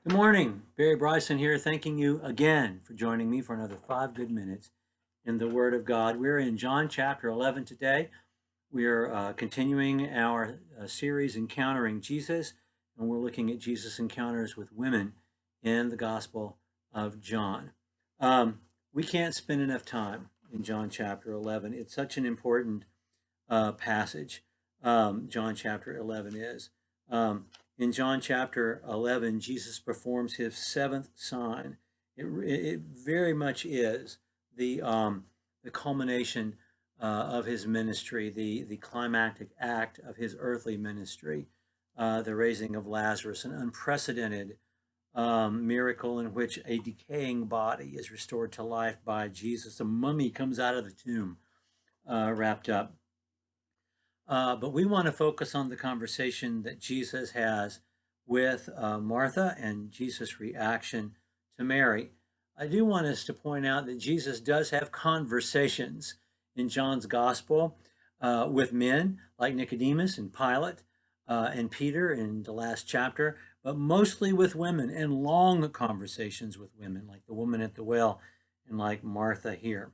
Good morning. Barry Bryson here, thanking you again for joining me for another 5 good minutes in the Word of God. We're in John chapter 11 today. We're continuing our series, Encountering Jesus, and we're looking at Jesus' encounters with women in the Gospel of John. We can't spend enough time in John chapter 11. It's such an important passage. John chapter 11 is. In John chapter 11, Jesus performs his seventh sign. It very much is the culmination of his ministry, the climactic act of his earthly ministry, the raising of Lazarus, an unprecedented miracle in which a decaying body is restored to life by Jesus. A mummy comes out of the tomb wrapped up. But we want to focus on the conversation that Jesus has with Martha and Jesus' reaction to Mary. I do want us to point out that Jesus does have conversations in John's gospel with men like Nicodemus and Pilate and Peter in the last chapter, but mostly with women and long conversations with women like the woman at the well and like Martha here.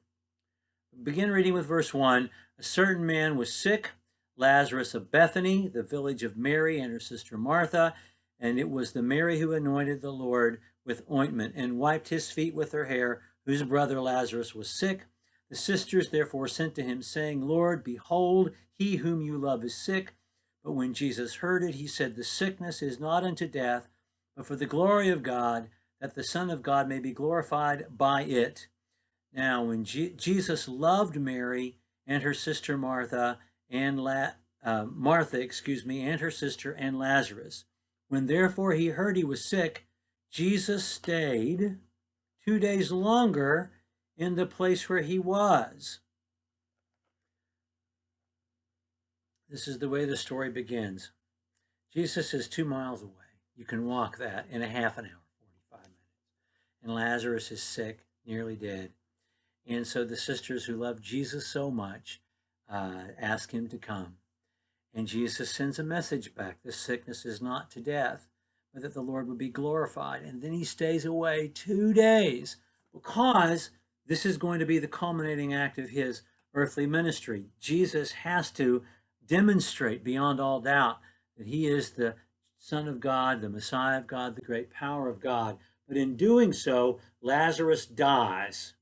Begin reading with verse 1. A certain man was sick, Lazarus of Bethany, the village of Mary and her sister Martha, and it was the Mary who anointed the Lord with ointment and wiped his feet with her hair, whose brother Lazarus was sick. The sisters therefore sent to him, saying, Lord, behold, he whom you love is sick. But when Jesus heard it, he said, the sickness is not unto death, but for the glory of God, that the Son of God may be glorified by it. Now, when Jesus loved Mary and her sister Martha, and Martha, and her sister and Lazarus. When therefore he heard he was sick, Jesus stayed 2 days longer in the place where he was. This is the way the story begins. Jesus is 2 miles away. You can walk that in a half an hour, 45 minutes. And Lazarus is sick, nearly dead. And so the sisters who love Jesus so much ask him to come. And Jesus sends a message back. This sickness is not to death, but that the Lord would be glorified. And then he stays away 2 days because this is going to be the culminating act of his earthly ministry. Jesus has to demonstrate beyond all doubt that he is the Son of God, the Messiah of God, the great power of God. But in doing so, Lazarus dies.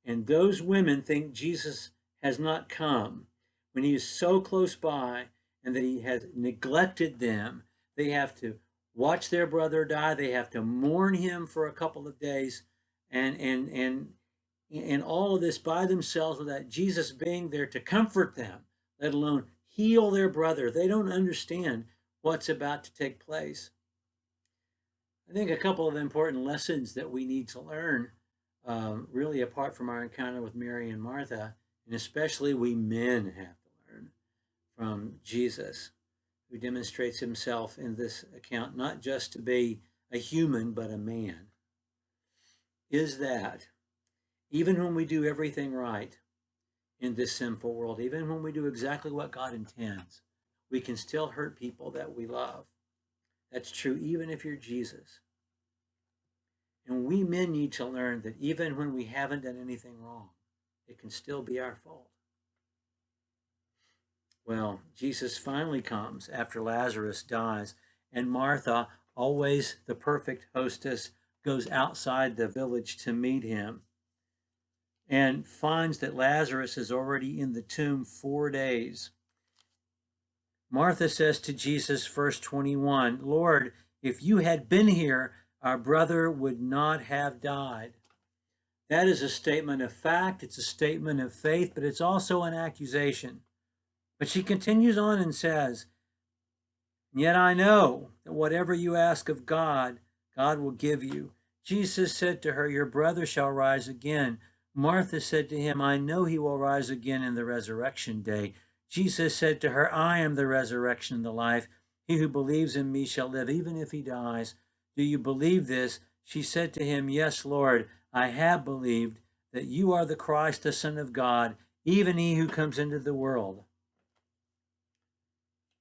And those women think Jesus has not come when he is so close by and that he has neglected them. They have to watch their brother die. They have to mourn him for a couple of days and all of this by themselves without Jesus being there to comfort them, let alone heal their brother. They don't understand what's about to take place. I think a couple of important lessons that we need to learn really apart from our encounter with Mary and Martha, and especially we men have to learn from Jesus, who demonstrates himself in this account not just to be a human, but a man, is that even when we do everything right in this sinful world, even when we do exactly what God intends, we can still hurt people that we love. That's true even if you're Jesus. And we men need to learn that even when we haven't done anything wrong, it can still be our fault. Well, Jesus finally comes after Lazarus dies, and Martha, always the perfect hostess, goes outside the village to meet him and finds that Lazarus is already in the tomb 4 days. Martha says to Jesus, verse 21, Lord, if you had been here, our brother would not have died. That is a statement of fact. It's a statement of faith, but it's also an accusation. But she continues on and says, yet I know that whatever you ask of God, God will give you. Jesus said to her, your brother shall rise again. Martha said to him, I know he will rise again in the resurrection day. Jesus said to her, I am the resurrection and the life. He who believes in me shall live even if he dies. Do you believe this? She said to him, yes, Lord, I have believed that you are the Christ, the Son of God, even he who comes into the world.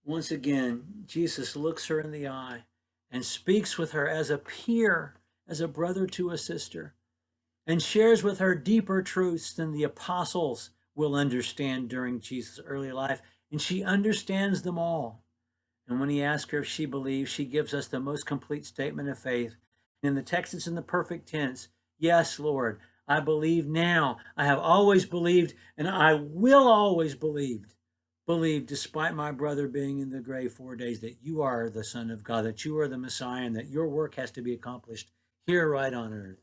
Once again, Jesus looks her in the eye and speaks with her as a peer, as a brother to a sister, and shares with her deeper truths than the apostles will understand during Jesus' early life. And she understands them all. And when he asks her if she believes, she gives us the most complete statement of faith. In the text, it's in the perfect tense. Yes, Lord, I believe now. I have always believed, and I will always believe, despite my brother being in the grave 4 days, that you are the Son of God, that you are the Messiah, and that your work has to be accomplished here right on earth.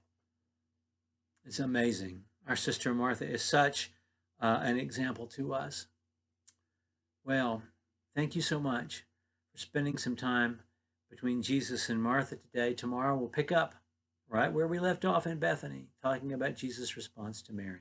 It's amazing. Our sister Martha is such an example to us. Well, thank you so much for spending some time between Jesus and Martha today. Tomorrow we'll pick up right where we left off in Bethany, talking about Jesus' response to Mary.